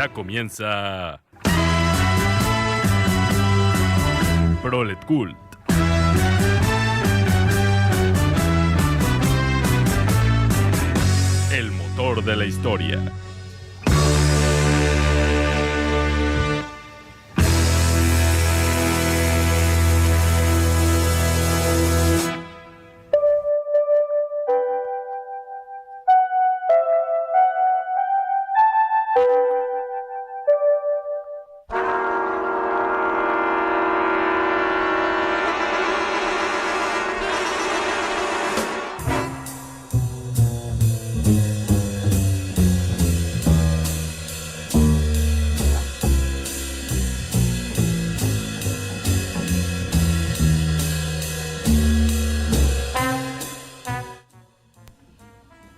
Ya comienza Prolet Cult. El motor de la historia.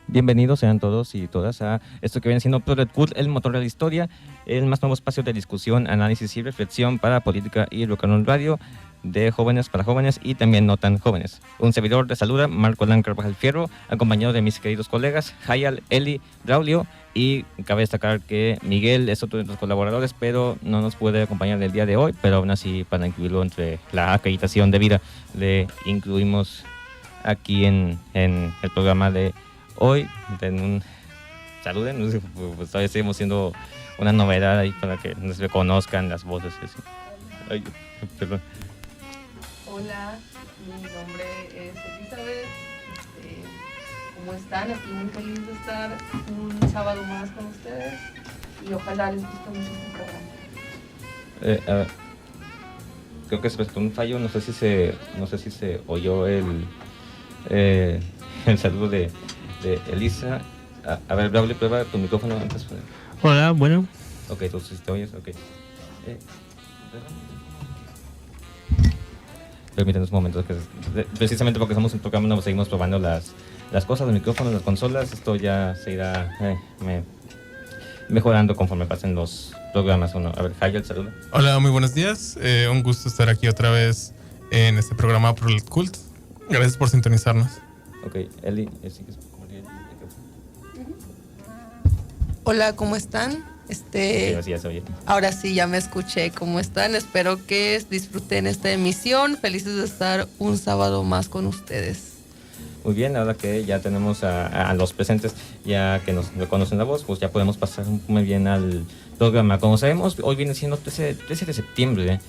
Bienvenidos sean todos y todas a esto que viene siendo Prolet Cult, el motor de la historia, el más nuevo espacio de discusión, análisis y reflexión para política y rock and roll radio, de jóvenes para jóvenes y también no tan jóvenes. Un servidor de saluda, Marco Lan Carvajal Fierro, acompañado de mis queridos colegas, Hayal, Eli, Braulio, y cabe destacar que Miguel es otro de los colaboradores, pero no nos puede acompañar el día de hoy, pero aún así para incluirlo entre la acreditación de vida, le incluimos aquí en el programa de hoy. Saluden, pues todavía seguimos siendo una novedad ahí para que nos reconozcan las voces. Ay, perdón. Hola, mi nombre es Elizabeth. ¿Cómo están? Aquí muy feliz de estar un sábado más con ustedes y ojalá les guste mucho este programa. Creo que se presentó un fallo, no sé si se oyó el saludo de Elisa. A ver, Braulio, prueba tu micrófono antes. Hola, bueno. Ok, entonces te oyes, ok. Permítanos un momento, que precisamente porque estamos en programa no seguimos probando las cosas, los micrófonos, las consolas. Esto ya se irá mejorando conforme pasen los programas. A ver, Hayal, saluda. Hola, muy buenos días. Un gusto estar aquí otra vez en este programa Prolet Cult. Gracias por sintonizarnos. Ok, Eli, ¿sigues? Hola, ¿cómo están? Ya se oye. Ahora sí, ya me escuché. ¿Cómo están? Espero que disfruten esta emisión. Felices de estar un sábado más con ustedes. Muy bien, ahora que ya tenemos a los presentes, ya que nos reconocen la voz, pues ya podemos pasar muy bien al programa. Como sabemos, hoy viene siendo 13 de septiembre,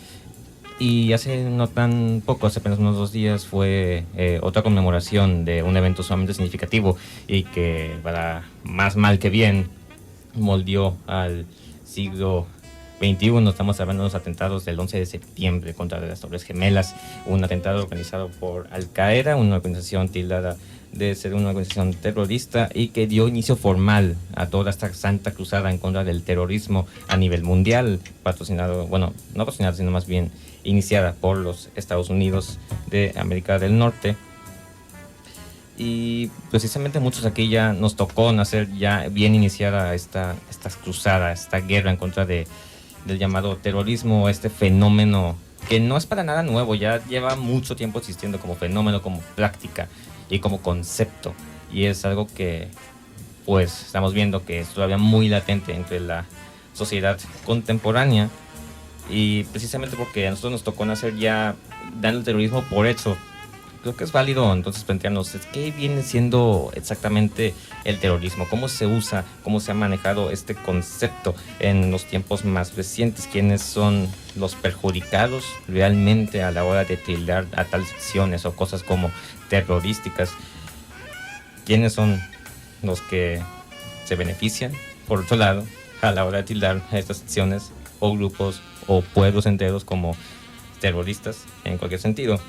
y hace no tan poco, hace apenas unos 2 días, fue otra conmemoración de un evento sumamente significativo y que, para más mal que bien, moldeó al siglo XXI. Estamos hablando de los atentados del 11 de septiembre contra las Torres Gemelas, un atentado organizado por Al Qaeda, una organización tildada de ser una organización terrorista y que dio inicio formal a toda esta santa cruzada en contra del terrorismo a nivel mundial, patrocinado, bueno, no patrocinado, sino más bien iniciada por los Estados Unidos de América del Norte. Y precisamente muchos aquí ya nos tocó nacer ya bien iniciada esta cruzada, esta guerra en contra del llamado terrorismo, este fenómeno que no es para nada nuevo, ya lleva mucho tiempo existiendo como fenómeno, como práctica y como concepto, y es algo que pues estamos viendo que es todavía muy latente entre la sociedad contemporánea, y precisamente porque a nosotros nos tocó nacer ya dando el terrorismo por hecho. Creo que es válido entonces plantearnos qué viene siendo exactamente el terrorismo, cómo se usa, cómo se ha manejado este concepto en los tiempos más recientes, quiénes son los perjudicados realmente a la hora de tildar a tales acciones o cosas como terrorísticas, quiénes son los que se benefician, por otro lado, a la hora de tildar a estas acciones o grupos o pueblos enteros como terroristas en cualquier sentido.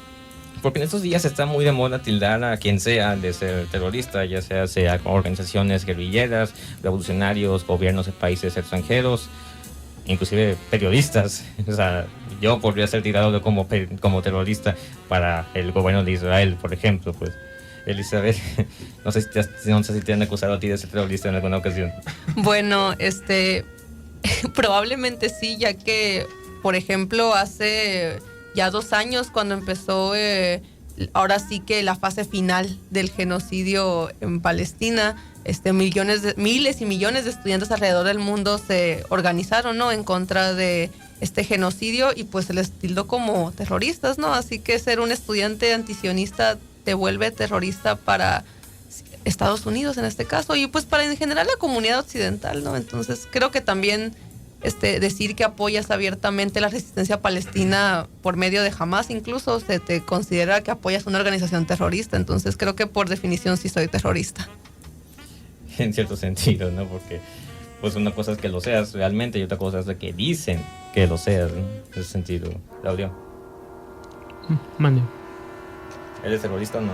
Porque en estos días está muy de moda tildar a quien sea de ser terrorista, ya sea organizaciones guerrilleras, revolucionarios, gobiernos de países extranjeros, inclusive periodistas. O sea, yo podría ser tirado como terrorista para el gobierno de Israel, por ejemplo. Pues, Elizabeth, no sé si te han acusado a ti de ser terrorista en alguna ocasión. Bueno, probablemente sí, ya que, por ejemplo, hace ya 2 años cuando empezó ahora sí que la fase final del genocidio en Palestina, miles y millones de estudiantes alrededor del mundo se organizaron, ¿no?, en contra de este genocidio, y pues se les tildó como terroristas, ¿no? Así que ser un estudiante antisionista te vuelve terrorista para Estados Unidos en este caso, y pues para en general la comunidad occidental, ¿no? Entonces creo que también decir que apoyas abiertamente la resistencia palestina por medio de Hamas, incluso se te considera que apoyas una organización terrorista. Entonces creo que por definición sí soy terrorista. En cierto sentido, ¿no? Porque pues una cosa es que lo seas realmente y otra cosa es de que dicen que lo seas, ¿no? En ese sentido. Claudio, Mande. ¿eres terrorista o no?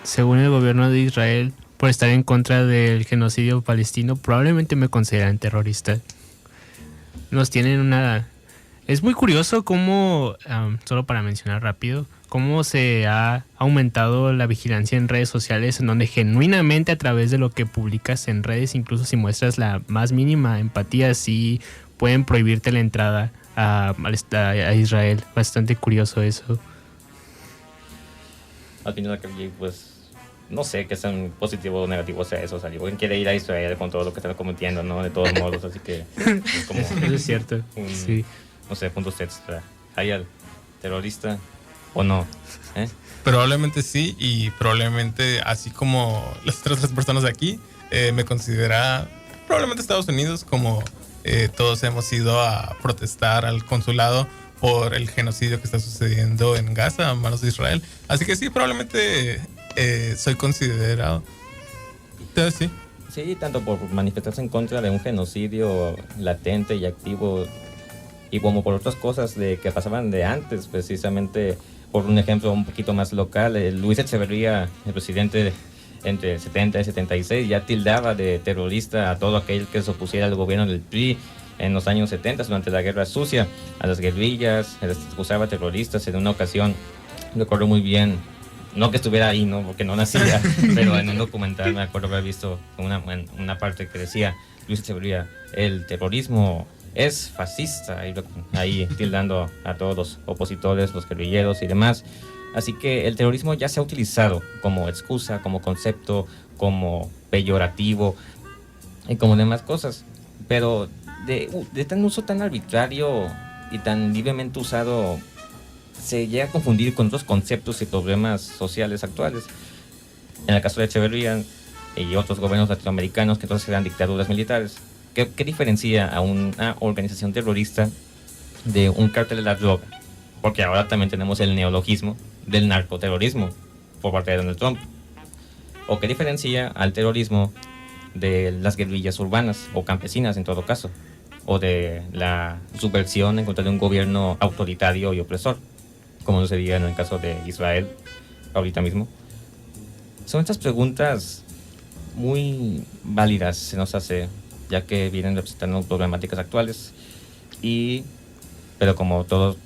Según el gobierno de Israel, por estar en contra del genocidio palestino, probablemente me consideran terrorista. Nos tienen una... Es muy curioso cómo, solo para mencionar rápido, cómo se ha aumentado la vigilancia en redes sociales, en donde genuinamente a través de lo que publicas en redes, incluso si muestras la más mínima empatía, sí pueden prohibirte la entrada a Israel. Bastante curioso eso. Al final, pues, no sé qué tan positivo o negativo sea eso. O sea, alguien quiere ir a Israel con todo lo que están cometiendo, ¿no? De todos modos, así que es como... Eso es cierto, sí. No sé, punto usted, ¿hay terrorista o no? Probablemente sí, y probablemente, así como las otras tres personas de aquí, me considera probablemente Estados Unidos, como todos hemos ido a protestar al consulado por el genocidio que está sucediendo en Gaza a manos de Israel. Así que sí, probablemente soy considerado. Sí. Sí, tanto por manifestarse en contra de un genocidio latente y activo, y como por otras cosas que pasaban de antes, precisamente. Por un ejemplo un poquito más local, Luis Echeverría, el presidente entre 70 y 76, ya tildaba de terrorista a todo aquel que se opusiera al gobierno del PRI en los años 70, durante la Guerra Sucia, a las guerrillas, les acusaba terroristas. En una ocasión, recuerdo muy bien, no que estuviera ahí, no, porque no nacía, pero en un documental me acuerdo haber visto una parte que decía Luis Echeverría: el terrorismo es fascista, ahí tildando a todos los opositores, los guerrilleros y demás. Así que el terrorismo ya se ha utilizado como excusa, como concepto, como peyorativo y como demás cosas. Pero de tan uso tan arbitrario y tan libremente usado, se llega a confundir con otros conceptos y problemas sociales actuales. En el caso de Echeverría y otros gobiernos latinoamericanos que entonces eran dictaduras militares, ¿qué diferencia a una organización terrorista de un cártel de la droga? Porque ahora también tenemos el neologismo del narcoterrorismo por parte de Donald Trump. ¿O qué diferencia al terrorismo de las guerrillas urbanas o campesinas en todo caso? O de la subversión en contra de un gobierno autoritario y opresor, como sucedía en el caso de Israel ahorita mismo. Son estas preguntas muy válidas, se nos hace, ya que vienen representando problemáticas actuales, pero como todo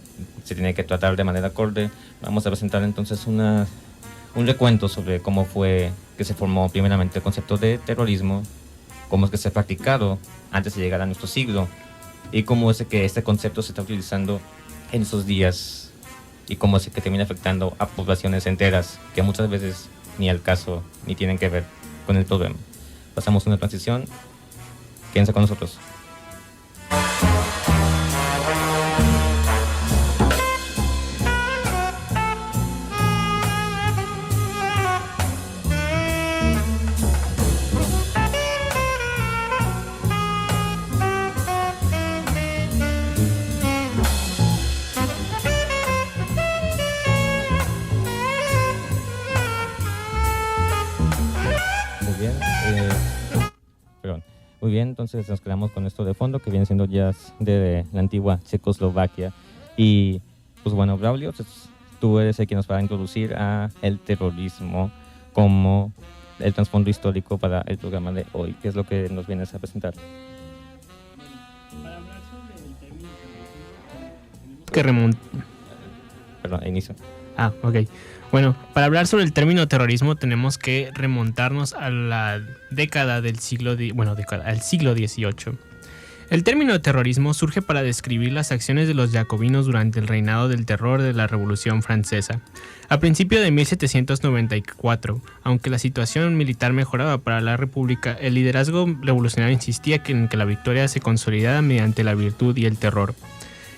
se tiene que tratar de manera acorde, vamos a presentar entonces un recuento sobre cómo fue que se formó primeramente el concepto de terrorismo, cómo es que se ha practicado antes de llegar a nuestro siglo, y cómo es que este concepto se está utilizando en estos días, y cómo es que termina afectando a poblaciones enteras que muchas veces ni al caso ni tienen que ver con el problema. Pasamos una transición. Quédense con nosotros. Muy bien, entonces nos quedamos con esto de fondo, que viene siendo jazz de la antigua Checoslovaquia. Y pues bueno, Braulio, tú eres el que nos va a introducir a el terrorismo como el trasfondo histórico para el programa de hoy. ¿Qué es lo que nos vienes a presentar? Para hablar sobre el término Inicio. Ok. Bueno, para hablar sobre el término terrorismo tenemos que remontarnos a la década del siglo XVIII. El término terrorismo surge para describir las acciones de los jacobinos durante el reinado del terror de la Revolución Francesa. A principios de 1794, aunque la situación militar mejoraba para la República, el liderazgo revolucionario insistía en que la victoria se consolidara mediante la virtud y el terror.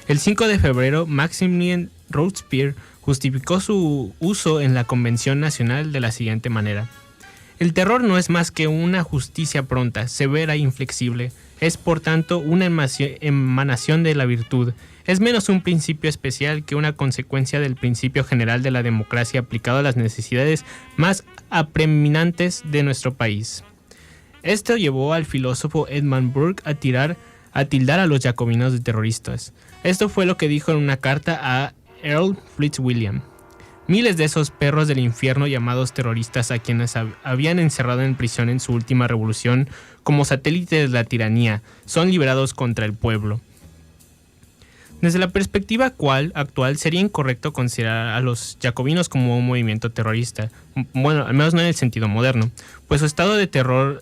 El 5 de febrero, Maximilien Robespierre justificó su uso en la Convención Nacional de la siguiente manera: el terror no es más que una justicia pronta, severa e inflexible. Es, por tanto, una emanación de la virtud. Es menos un principio especial que una consecuencia del principio general de la democracia aplicado a las necesidades más apremiantes de nuestro país. Esto llevó al filósofo Edmund Burke a tildar a los jacobinos de terroristas. Esto fue lo que dijo en una carta a Earl Fitzwilliam. Miles de esos perros del infierno llamados terroristas, a quienes habían encerrado en prisión en su última revolución como satélites de la tiranía, son liberados contra el pueblo. Desde la perspectiva actual sería incorrecto considerar a los jacobinos como un movimiento terrorista, bueno, al menos no en el sentido moderno, pues su estado de terror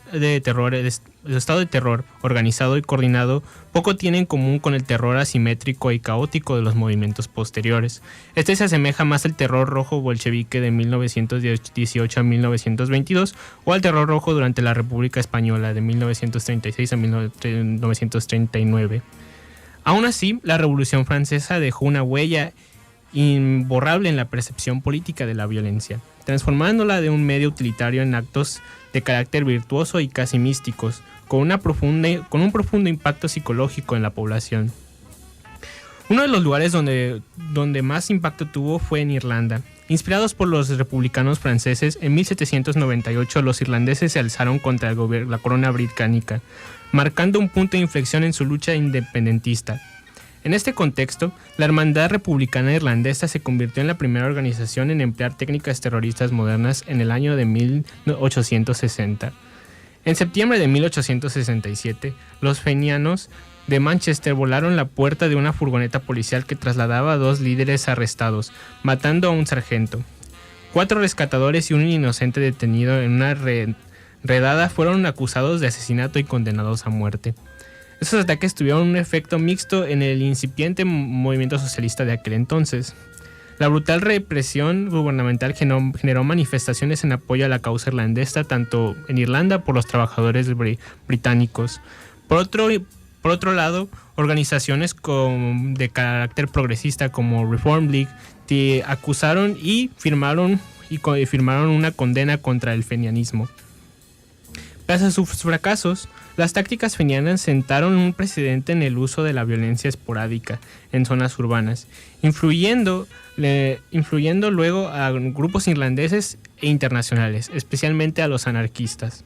organizado y coordinado poco tiene en común con el terror asimétrico y caótico de los movimientos posteriores. Este se asemeja más al terror rojo bolchevique de 1918 a 1922 o al terror rojo durante la República Española de 1936 a 1939. Aún así, la Revolución Francesa dejó una huella imborrable en la percepción política de la violencia, transformándola de un medio utilitario en actos de carácter virtuoso y casi místicos, con un profundo impacto psicológico en la población. Uno de los lugares donde más impacto tuvo fue en Irlanda. Inspirados por los republicanos franceses, en 1798 los irlandeses se alzaron contra la corona británica, marcando un punto de inflexión en su lucha independentista. En este contexto, la Hermandad Republicana Irlandesa se convirtió en la primera organización en emplear técnicas terroristas modernas en el año de 1860. En septiembre de 1867, los fenianos de Manchester volaron la puerta de una furgoneta policial que trasladaba a 2 líderes arrestados, matando a un sargento. 4 rescatadores y un inocente detenido en una redada fueron acusados de asesinato y condenados a muerte. Estos ataques tuvieron un efecto mixto en el incipiente movimiento socialista de aquel entonces. La brutal represión gubernamental generó manifestaciones en apoyo a la causa irlandesa, tanto en Irlanda por los trabajadores británicos. Por otro lado, organizaciones de carácter progresista como Reform League acusaron y firmaron una condena contra el fenianismo. Pese a sus fracasos, las tácticas fenianas sentaron un precedente en el uso de la violencia esporádica en zonas urbanas, influyendo luego a grupos irlandeses e internacionales, especialmente a los anarquistas.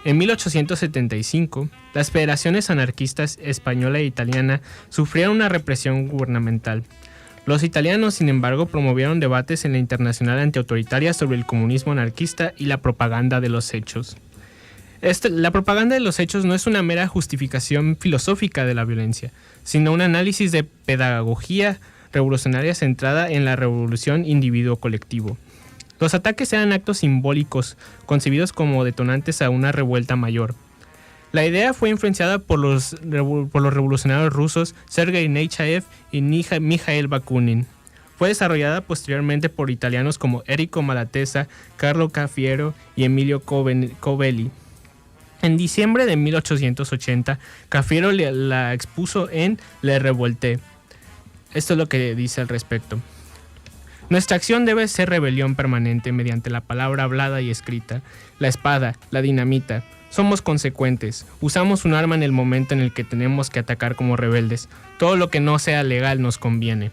En 1875, las federaciones anarquistas española e italiana sufrieron una represión gubernamental. Los italianos, sin embargo, promovieron debates en la Internacional Antiautoritaria sobre el comunismo anarquista y la propaganda de los hechos. La propaganda de los hechos no es una mera justificación filosófica de la violencia, sino un análisis de pedagogía revolucionaria centrada en la revolución individuo-colectivo. Los ataques eran actos simbólicos, concebidos como detonantes a una revuelta mayor. La idea fue influenciada por los revolucionarios rusos Sergei Nechayev y Mikhail Bakunin. Fue desarrollada posteriormente por italianos como Enrico Malatesta, Carlo Cafiero y Emilio Covelli. En diciembre de 1880, Cafiero la expuso en Le Révolte. Esto es lo que dice al respecto. Nuestra acción debe ser rebelión permanente mediante la palabra hablada y escrita, la espada, la dinamita. Somos consecuentes, usamos un arma en el momento en el que tenemos que atacar como rebeldes. Todo lo que no sea legal nos conviene.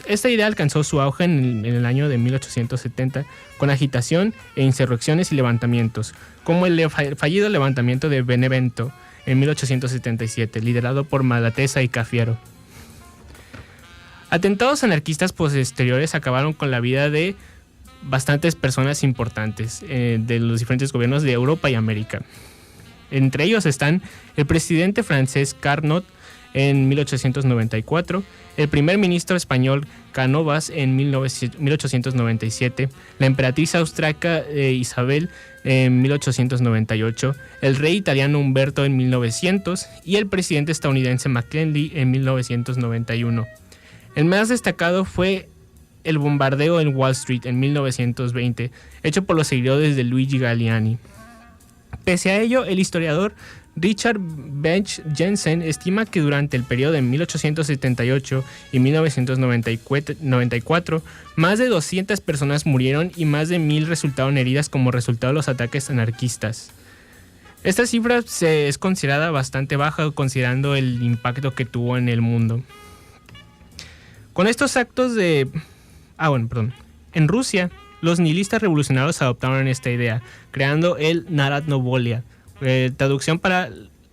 Esta idea alcanzó su auge en el año de 1870 con agitación e insurrecciones y levantamientos, como el fallido levantamiento de Benevento en 1877, liderado por Malatesta y Cafiero. Atentados anarquistas posteriores acabaron con la vida de bastantes personas importantes de los diferentes gobiernos de Europa y América. Entre ellos están el presidente francés Carnot, en 1894, el primer ministro español Cánovas en 1897, la emperatriz austriaca Isabel en 1898, el rey italiano Humberto en 1900 y el presidente estadounidense McKinley en 1991. El más destacado fue el bombardeo en Wall Street en 1920, hecho por los seguidores de Luigi Galliani. Pese a ello, el historiador Richard Bench Jensen estima que durante el periodo de 1878 y 1994, más de 200 personas murieron y más de 1,000 resultaron heridas como resultado de los ataques anarquistas. Esta cifra es considerada bastante baja considerando el impacto que tuvo en el mundo. Con estos actos de... En Rusia, los nihilistas revolucionarios adoptaron esta idea, creando el Narodna Volia, traducción para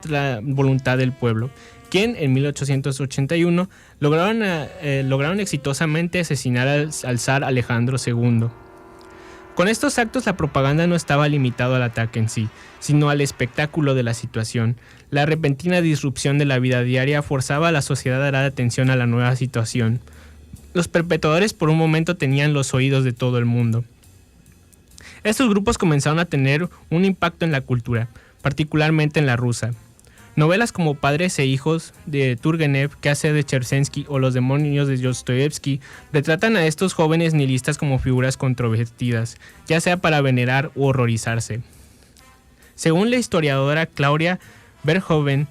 la voluntad del pueblo, quien en 1881 lograron exitosamente asesinar al zar Alejandro II. Con estos actos la propaganda no estaba limitado al ataque en sí, sino al espectáculo de la situación. La repentina disrupción de la vida diaria forzaba a la sociedad a dar atención a la nueva situación. Los perpetradores por un momento tenían los oídos de todo el mundo. Estos grupos comenzaron a tener un impacto en la cultura, particularmente en la rusa. Novelas como Padres e Hijos de Turgenev, ¿Qué hacer de Chersensky o Los demonios de Dostoyevsky retratan a estos jóvenes nihilistas como figuras controvertidas, ya sea para venerar u horrorizarse. Según la historiadora Claudia Verhoeven,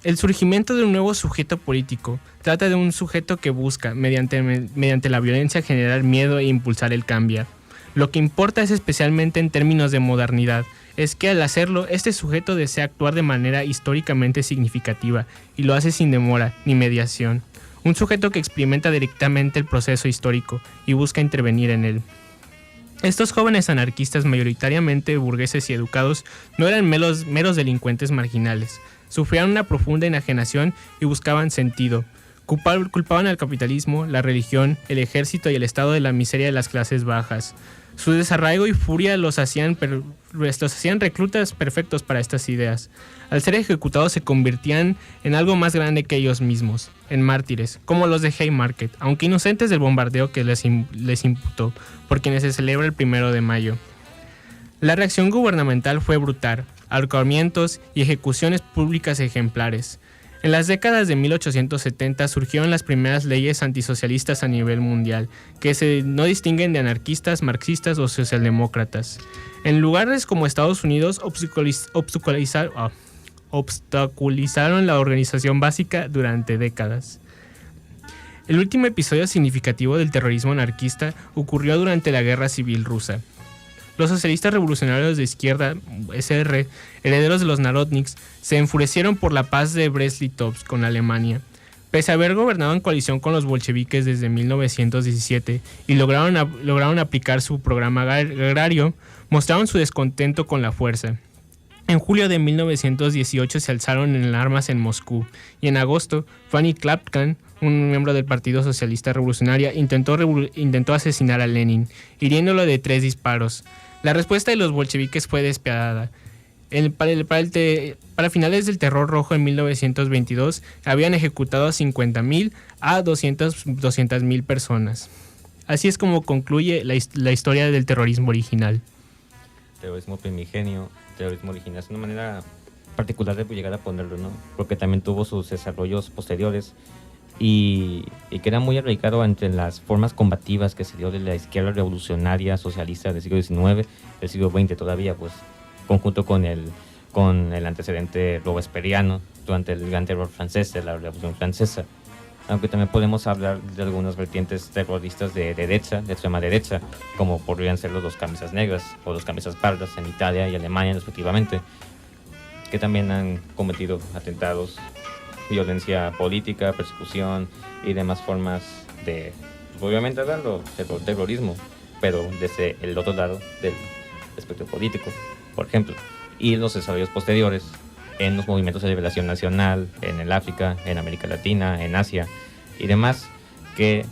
el surgimiento de un nuevo sujeto político trata de un sujeto que busca, mediante la violencia, generar miedo e impulsar el cambio. Lo que importa es, especialmente en términos de modernidad, es que al hacerlo, este sujeto desea actuar de manera históricamente significativa y lo hace sin demora ni mediación. Un sujeto que experimenta directamente el proceso histórico y busca intervenir en él. Estos jóvenes anarquistas, mayoritariamente burgueses y educados, no eran meros delincuentes marginales. Sufrían una profunda enajenación y buscaban sentido. Culpaban al capitalismo, la religión, el ejército y el estado de la miseria de las clases bajas. Su desarraigo y furia los hacían reclutas perfectos para estas ideas. Al ser ejecutados se convertían en algo más grande que ellos mismos, en mártires, como los de Haymarket, aunque inocentes del bombardeo que les imputó, por quienes se celebra el 1 de mayo. La reacción gubernamental fue brutal, ahorcamientos y ejecuciones públicas ejemplares. En las décadas de 1870 surgieron las primeras leyes antisocialistas a nivel mundial, que no distinguen de anarquistas, marxistas o socialdemócratas. En lugares como Estados Unidos obstaculizaron la organización básica durante décadas. El último episodio significativo del terrorismo anarquista ocurrió durante la Guerra Civil Rusa. Los socialistas revolucionarios de izquierda, SR, herederos de los Narodniks, se enfurecieron por la paz de Brest-Litovsk con Alemania. Pese a haber gobernado en coalición con los bolcheviques desde 1917 y lograron aplicar su programa agrario, mostraron su descontento con la fuerza. En julio de 1918 se alzaron en armas en Moscú y en agosto Fanny Klapkan, un miembro del Partido Socialista Revolucionario, intentó asesinar a Lenin, hiriéndolo de 3 disparos. La respuesta de los bolcheviques fue despiadada. Para finales del Terror Rojo en 1922 habían ejecutado a 50,000 a 200,000 personas. Así es como concluye la historia del terrorismo original. Terrorismo primigenio, terrorismo original, es una manera particular de llegar a ponerlo, ¿no? Porque también tuvo sus desarrollos posteriores y que era muy arraigado entre las formas combativas que se dio de la izquierda revolucionaria socialista del siglo XIX, del siglo XX todavía, pues, conjunto con el antecedente robesperiano durante el gran terror francés de la Revolución Francesa. Aunque también podemos hablar de algunas vertientes terroristas de derecha, de extrema derecha, como podrían ser los camisas negras o los camisas pardas en Italia y Alemania respectivamente, que también han cometido atentados, violencia política, persecución y demás formas de, obviamente hablando de terrorismo, pero desde el otro lado del espectro político, por ejemplo, y los desarrollos posteriores en los movimientos de liberación nacional, en el África, en América Latina, en Asia y demás, que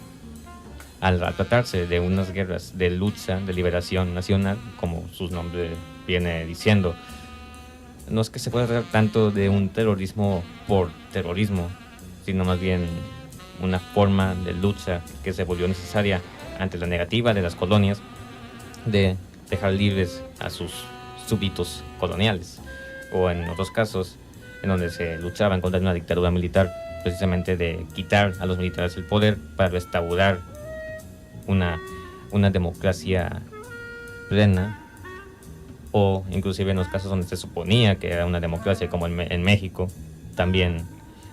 al tratarse de unas guerras de lucha, de liberación nacional, como su nombre viene diciendo, no es que se pueda tratar tanto de un terrorismo por terrorismo, sino más bien una forma de lucha que se volvió necesaria ante la negativa de las colonias de dejar libres a sus súbditos coloniales, o en otros casos en donde se luchaba en contra de una dictadura militar, precisamente de quitar a los militares el poder para restaurar una democracia plena, o inclusive en los casos donde se suponía que era una democracia, como en México, también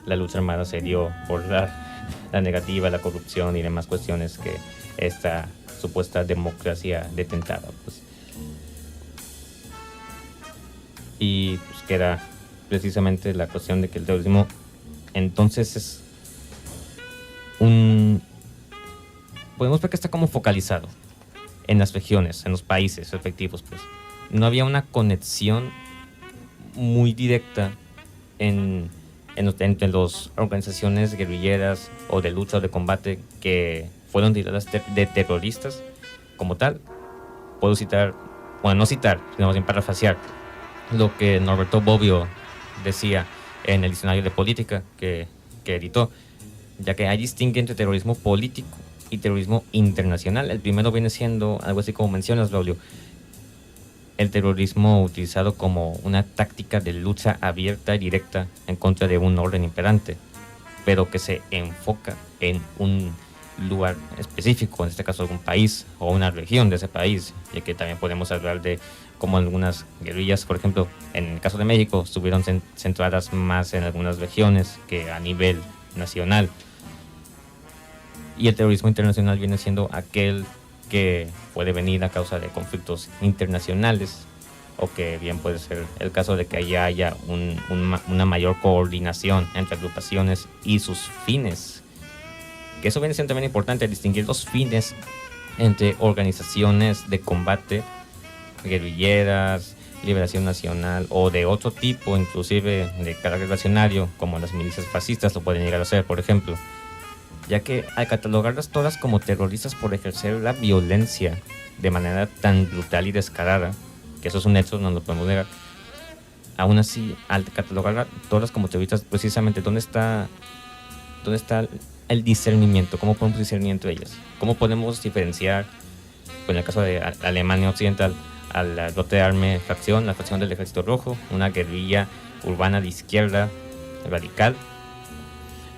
la lucha armada se dio por la negativa, la corrupción y demás cuestiones que esta supuesta democracia detentaba, pues. Y pues queda precisamente la cuestión de que el terrorismo entonces es podemos ver que está como focalizado en las regiones, en los países respectivos, pues. No había una conexión muy directa entre las organizaciones guerrilleras o de lucha o de combate que fueron tituladas de terroristas como tal. Puedo citar, bueno, no citar, sino más bien parafrasear lo que Norberto Bobbio decía en el diccionario de política que editó, ya que hay distingue entre terrorismo político y terrorismo internacional. El primero viene siendo algo así como mencionas, Braulio, el terrorismo utilizado como una táctica de lucha abierta y directa en contra de un orden imperante, pero que se enfoca en un lugar específico, en este caso algún país o una región de ese país, ya que también podemos hablar de cómo algunas guerrillas, por ejemplo, en el caso de México, estuvieron centradas más en algunas regiones que a nivel nacional. Y el terrorismo internacional viene siendo aquel que puede venir a causa de conflictos internacionales, o que bien puede ser el caso de que haya una mayor coordinación entre agrupaciones y sus fines. Que eso viene siendo también importante, distinguir los fines entre organizaciones de combate, guerrilleras, liberación nacional o de otro tipo, inclusive de carácter reaccionario, como las milicias fascistas lo pueden llegar a ser, por ejemplo, ya que al catalogarlas todas como terroristas por ejercer la violencia de manera tan brutal y descarada, que eso es un hecho, no lo podemos negar, aún así, al catalogarlas todas como terroristas, precisamente, ¿dónde está el discernimiento? ¿Cómo podemos discernir entre ellas? ¿Cómo podemos diferenciar, pues en el caso de Alemania Occidental, a la Rote Armee facción, la facción del Ejército Rojo, una guerrilla urbana de izquierda radical,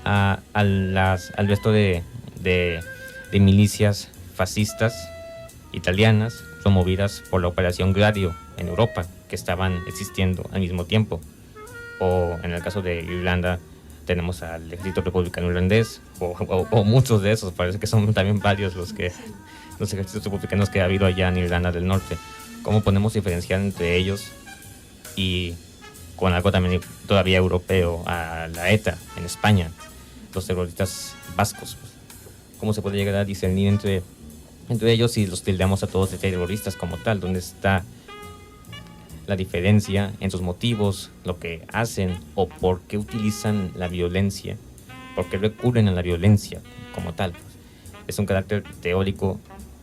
al resto de milicias fascistas italianas promovidas por la Operación Gladio en Europa, que estaban existiendo al mismo tiempo? O en el caso de Irlanda tenemos al Ejército Republicano Irlandés, o muchos de esos, parece que son también varios los ejércitos republicanos que ha habido allá en Irlanda del Norte. ¿Cómo podemos diferenciar entre ellos y con algo también todavía europeo, a la ETA en España, los terroristas vascos? ¿Cómo se puede llegar a discernir entre ellos si los tildamos a todos de terroristas como tal? ¿Dónde está la diferencia en sus motivos, lo que hacen o por qué utilizan la violencia? ¿Por qué recurren a la violencia como tal? Es un carácter teórico,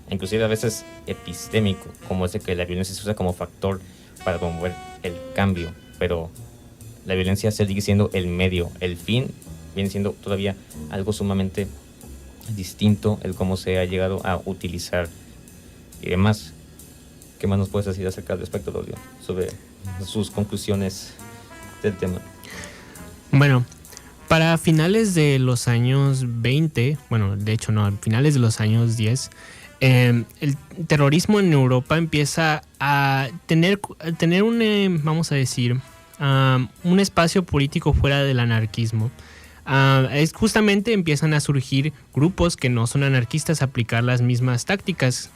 inclusive a veces epistémico, como ese que la violencia se usa como factor para promover el cambio, pero la violencia sigue siendo el medio, el fin viene siendo todavía algo sumamente distinto, el cómo se ha llegado a utilizar y demás. ¿Qué más nos puedes decir acerca del respecto, Lolio, sobre sus conclusiones del tema? Bueno, para finales de los años 20, bueno, de hecho no, finales de los años 10, el terrorismo en Europa empieza a tener vamos a decir, un espacio político fuera del anarquismo. Es justamente empiezan a surgir grupos que no son anarquistas a aplicar las mismas tácticas.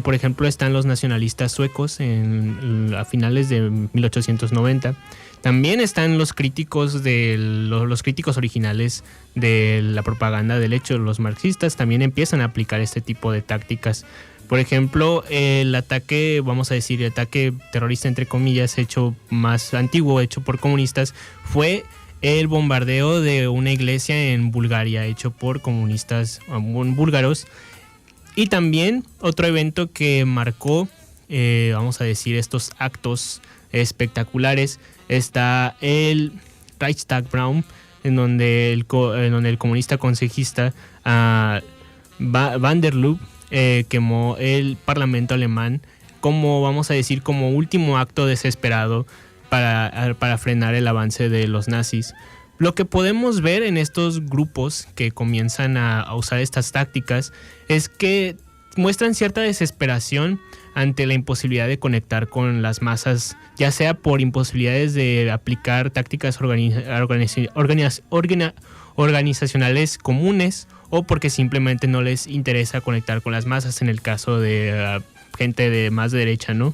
Por ejemplo, están los nacionalistas suecos a finales de 1890. También están los críticos los críticos originales de la propaganda del hecho. Los marxistas también empiezan a aplicar este tipo de tácticas. Por ejemplo, el ataque terrorista, entre comillas, hecho más antiguo, hecho por comunistas, fue el bombardeo de una iglesia en Bulgaria, hecho por comunistas búlgaros. Y también otro evento que marcó, vamos a decir, estos actos espectaculares, está el Reichstag Braun, en donde el comunista consejista Van der Lubbe quemó el parlamento alemán como, vamos a decir, como último acto desesperado para frenar el avance de los nazis. Lo que podemos ver en estos grupos que comienzan a usar estas tácticas es que muestran cierta desesperación ante la imposibilidad de conectar con las masas, ya sea por imposibilidades de aplicar tácticas organizacionales comunes o porque simplemente no les interesa conectar con las masas, en el caso de gente de más derecha, ¿no?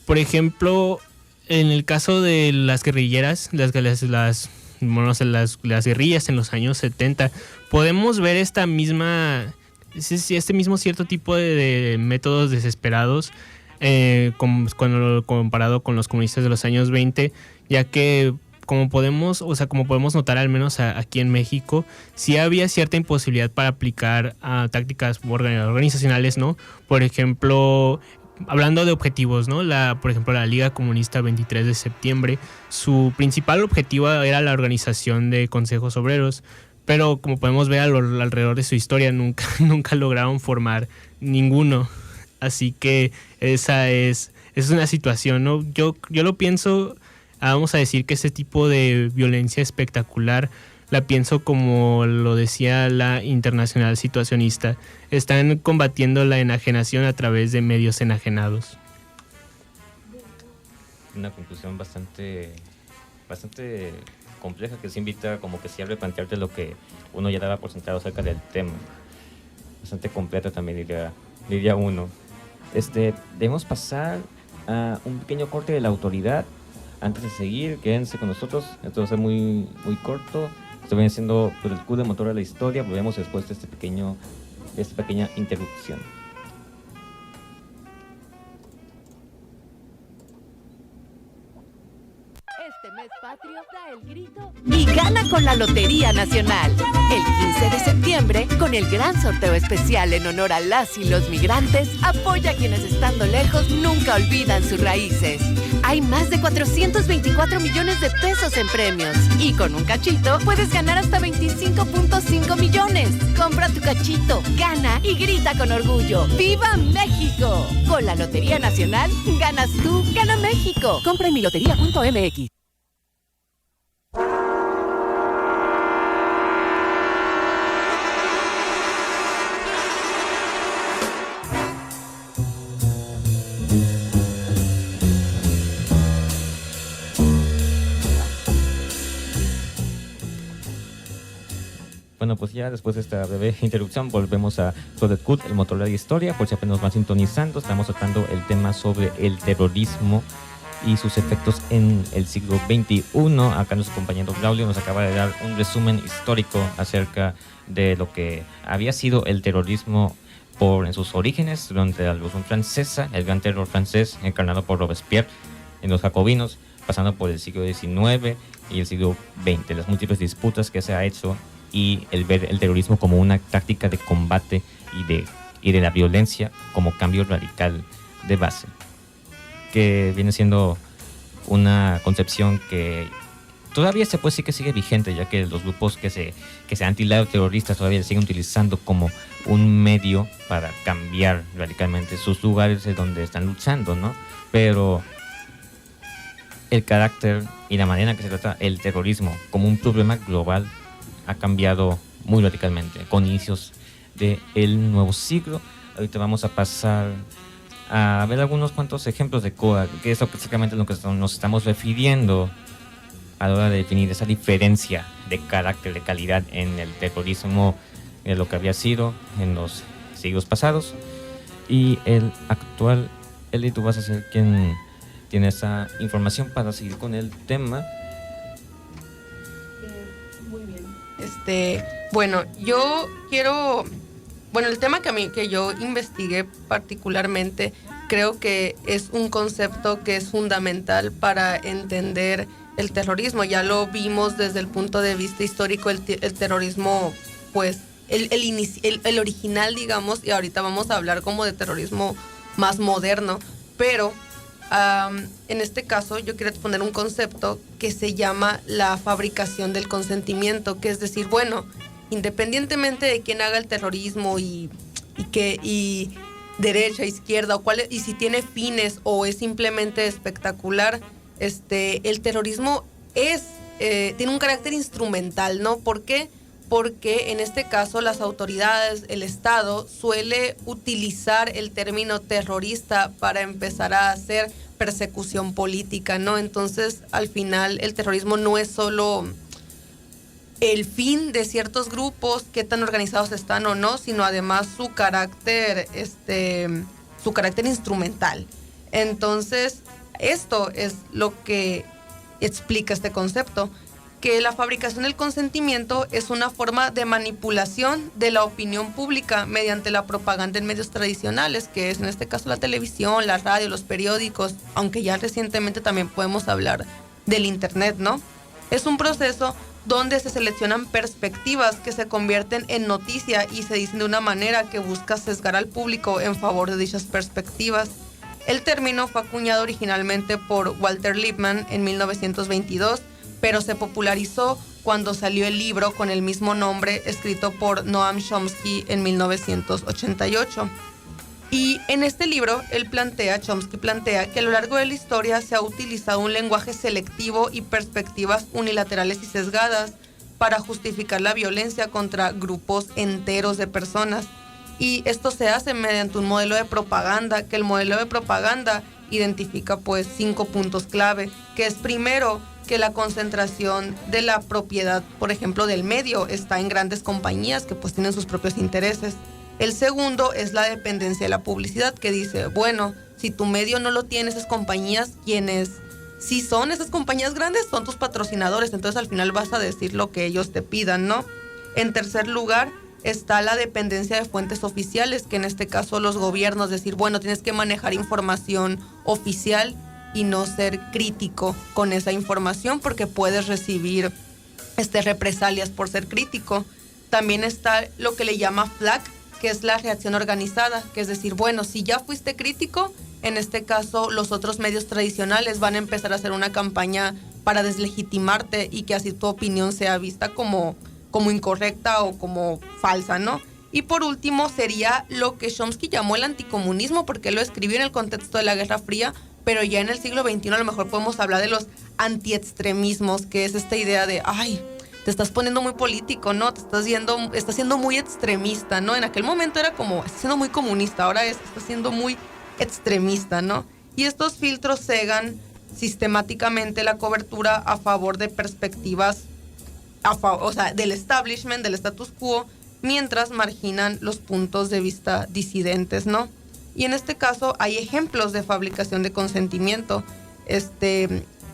Por ejemplo, en el caso de las guerrilleras, las guerrillas en los años 70, podemos ver este mismo cierto tipo de métodos desesperados comparado con los comunistas de los años 20, ya que como podemos notar, al menos aquí en México, sí había cierta imposibilidad para aplicar tácticas organizacionales, ¿no? Por ejemplo, hablando de objetivos, ¿no? Por ejemplo, la Liga Comunista 23 de septiembre, su principal objetivo era la organización de consejos obreros, pero como podemos ver alrededor de su historia, nunca lograron formar ninguno. Así que esa es una situación, ¿no? Yo lo pienso, vamos a decir que ese tipo de violencia espectacular la pienso como lo decía la Internacional Situacionista. Están combatiendo la enajenación a través de medios enajenados. Una conclusión bastante compleja, que se invita como que siempre a plantearte lo que uno ya daba por sentado acerca del tema. Bastante completa también, diría uno. Debemos pasar a un pequeño corte de la autoridad. Antes de seguir, quédense con nosotros. Esto va a ser muy, muy corto. Esto viene siendo el Q de Motor de la Historia. Volvemos después de esta pequeña interrupción. Este mes patrio da el grito y gana con la Lotería Nacional. El 15 de septiembre, con el gran sorteo especial en honor a las y los migrantes, apoya a quienes estando lejos nunca olvidan sus raíces. Hay más de 424 millones de pesos en premios. Y con un cachito puedes ganar hasta 25.5 millones. Compra tu cachito, gana y grita con orgullo. ¡Viva México! Con la Lotería Nacional, ganas tú, gana México. Compra en milotería.mx. Bueno, pues ya después de esta breve interrupción volvemos a Project Q, el motor de la historia. Por si apenas van sintonizando, estamos tratando el tema sobre el terrorismo y sus efectos en el siglo XXI. Acá nuestro compañero Claudio nos acaba de dar un resumen histórico acerca de lo que había sido el terrorismo en sus orígenes durante la Revolución Francesa, el gran terror francés encarnado por Robespierre en los jacobinos, pasando por el siglo XIX y el siglo XX, las múltiples disputas que se ha hecho y el ver el terrorismo como una táctica de combate y de la violencia como cambio radical de base, que viene siendo una concepción que todavía se puede decir que sigue vigente, ya que los grupos que se han tildado terroristas todavía se siguen utilizando como un medio para cambiar radicalmente sus lugares de donde están luchando, ¿no? Pero el carácter y la manera en que se trata el terrorismo como un problema global ha cambiado muy radicalmente con inicios del nuevo siglo. Ahorita vamos a pasar a ver algunos cuantos ejemplos de COA, que es exactamente lo que nos estamos refiriendo a la hora de definir esa diferencia de carácter, de calidad en el terrorismo de lo que había sido en los siglos pasados y el actual. Eli, tú vas a ser quien tiene esa información para seguir con el tema. Bueno, yo quiero, el tema que yo investigué particularmente, creo que es un concepto que es fundamental para entender el terrorismo. Ya lo vimos desde el punto de vista histórico, el terrorismo, pues, el original, digamos, y ahorita vamos a hablar como de terrorismo más moderno, pero En este caso, yo quiero exponer un concepto que se llama la fabricación del consentimiento, que es decir, bueno, independientemente de quién haga el terrorismo y derecha, izquierda, y si tiene fines o es simplemente espectacular, el terrorismo tiene un carácter instrumental, ¿no? ¿Por qué? Porque en este caso las autoridades, el Estado, suele utilizar el término terrorista para empezar a hacer persecución política, ¿no? Entonces, al final, el terrorismo no es solo el fin de ciertos grupos, qué tan organizados están o no, sino además su carácter instrumental. Entonces, esto es lo que explica este concepto, que la fabricación del consentimiento es una forma de manipulación de la opinión pública mediante la propaganda en medios tradicionales, que es en este caso la televisión, la radio, los periódicos, aunque ya recientemente también podemos hablar del internet, ¿no? Es un proceso donde se seleccionan perspectivas que se convierten en noticia y se dicen de una manera que busca sesgar al público en favor de dichas perspectivas. El término fue acuñado originalmente por Walter Lippmann en 1922, pero se popularizó cuando salió el libro con el mismo nombre escrito por Noam Chomsky en 1988. Y en este libro, Chomsky plantea que a lo largo de la historia se ha utilizado un lenguaje selectivo y perspectivas unilaterales y sesgadas para justificar la violencia contra grupos enteros de personas. Y esto se hace mediante un modelo de propaganda, que el modelo de propaganda identifica pues 5 puntos clave, que es primero que la concentración de la propiedad, por ejemplo, del medio está en grandes compañías que pues tienen sus propios intereses. El segundo es la dependencia de la publicidad, que dice, bueno, si tu medio no lo tiene, esas compañías, quienes sí son esas compañías grandes, son tus patrocinadores, entonces al final vas a decir lo que ellos te pidan, ¿no? En tercer lugar está la dependencia de fuentes oficiales, que en este caso los gobiernos, decir, bueno, tienes que manejar información oficial y no ser crítico con esa información porque puedes recibir represalias por ser crítico. También está lo que le llama FLAG, que es la reacción organizada, que es decir, bueno, si ya fuiste crítico, en este caso los otros medios tradicionales van a empezar a hacer una campaña para deslegitimarte y que así tu opinión sea vista como incorrecta o como falsa, ¿no? Y por último sería lo que Chomsky llamó el anticomunismo, porque lo escribió en el contexto de la Guerra Fría, pero ya en el siglo XXI a lo mejor podemos hablar de los antiextremismos, que es esta idea de, te estás poniendo muy político, ¿no? Estás siendo muy extremista, ¿no? En aquel momento era como, estás siendo muy comunista, ahora estás siendo muy extremista, ¿no? Y estos filtros cegan sistemáticamente la cobertura a favor de perspectivas, del establishment, del status quo, mientras marginan los puntos de vista disidentes, ¿no? Y en este caso hay ejemplos de fabricación de consentimiento.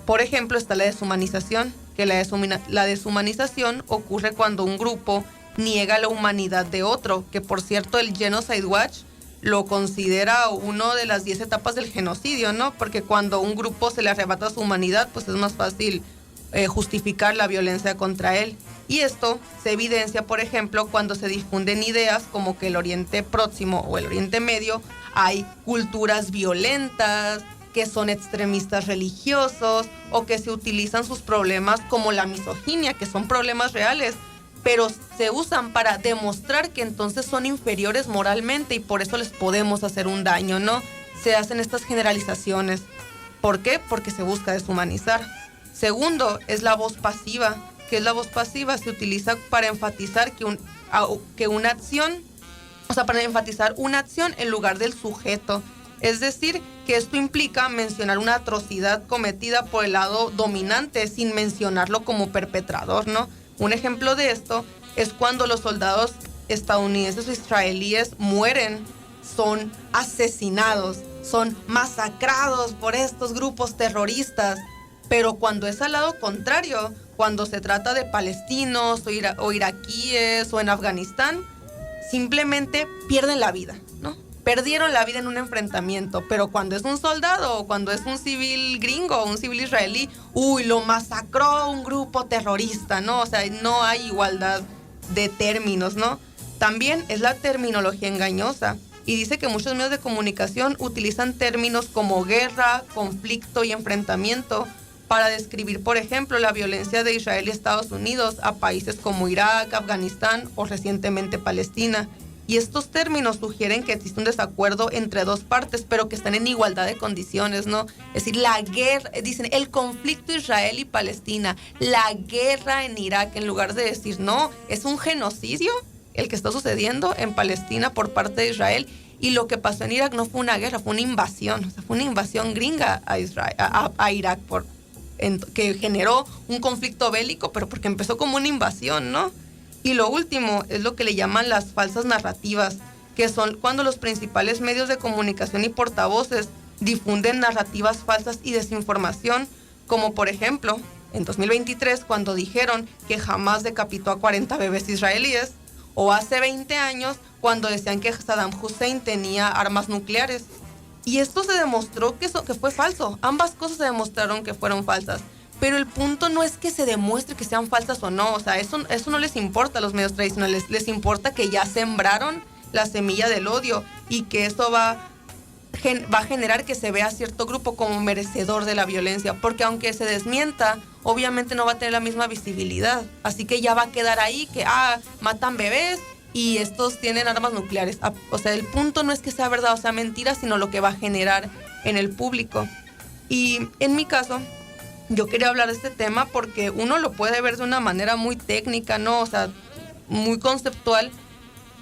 Por ejemplo, está la deshumanización, que la deshumanización ocurre cuando un grupo niega la humanidad de otro, que por cierto el Genocide Watch lo considera una de las 10 etapas del genocidio, ¿no? Porque cuando a un grupo se le arrebata su humanidad, pues es más fácil justificar la violencia contra él. Y esto se evidencia, por ejemplo, cuando se difunden ideas como que el Oriente Próximo o el Oriente Medio hay culturas violentas, que son extremistas religiosos o que se utilizan sus problemas como la misoginia, que son problemas reales, pero se usan para demostrar que entonces son inferiores moralmente y por eso les podemos hacer un daño, ¿no? Se hacen estas generalizaciones. ¿Por qué? Porque se busca deshumanizar. Segundo, es la voz pasiva. ¿Qué es la voz pasiva? Se utiliza para enfatizar para enfatizar una acción en lugar del sujeto. Es decir, que esto implica mencionar una atrocidad cometida por el lado dominante sin mencionarlo como perpetrador, ¿no? Un ejemplo de esto es cuando los soldados estadounidenses o israelíes mueren, son asesinados, son masacrados por estos grupos terroristas. Pero cuando es al lado contrario, cuando se trata de palestinos o iraquíes o en Afganistán, simplemente pierden la vida, ¿no? Perdieron la vida en un enfrentamiento, pero cuando es un soldado o cuando es un civil gringo o un civil israelí, lo masacró un grupo terrorista, ¿no? O sea, no hay igualdad de términos, ¿no? También es la terminología engañosa, y dice que muchos medios de comunicación utilizan términos como guerra, conflicto y enfrentamiento para describir, por ejemplo, la violencia de Israel y Estados Unidos a países como Irak, Afganistán o recientemente Palestina. Y estos términos sugieren que existe un desacuerdo entre dos partes, pero que están en igualdad de condiciones, ¿no? Es decir, la guerra, dicen el conflicto Israel y Palestina, la guerra en Irak, en lugar de decir, no, es un genocidio el que está sucediendo en Palestina por parte de Israel. Y lo que pasó en Irak no fue una guerra, fue una invasión. O sea, fue una invasión gringa a Israel, a Irak, que generó un conflicto bélico, pero porque empezó como una invasión, ¿no? Y lo último es lo que le llaman las falsas narrativas, que son cuando los principales medios de comunicación y portavoces difunden narrativas falsas y desinformación, como por ejemplo, en 2023, cuando dijeron que Hamás decapitó a 40 bebés israelíes, o hace 20 años, cuando decían que Saddam Hussein tenía armas nucleares. Y esto se demostró que fue falso. Ambas cosas se demostraron que fueron falsas. Pero el punto no es que se demuestre que sean falsas o no. O sea, eso no les importa a los medios tradicionales. Les importa que ya sembraron la semilla del odio y que eso va a generar que se vea a cierto grupo como merecedor de la violencia. Porque aunque se desmienta, obviamente no va a tener la misma visibilidad. Así que ya va a quedar ahí que, matan bebés y estos tienen armas nucleares. O sea, el punto no es que sea verdad o sea mentira, sino lo que va a generar en el público. Y en mi caso, yo quería hablar de este tema porque uno lo puede ver de una manera muy técnica, ¿no? O sea, muy conceptual.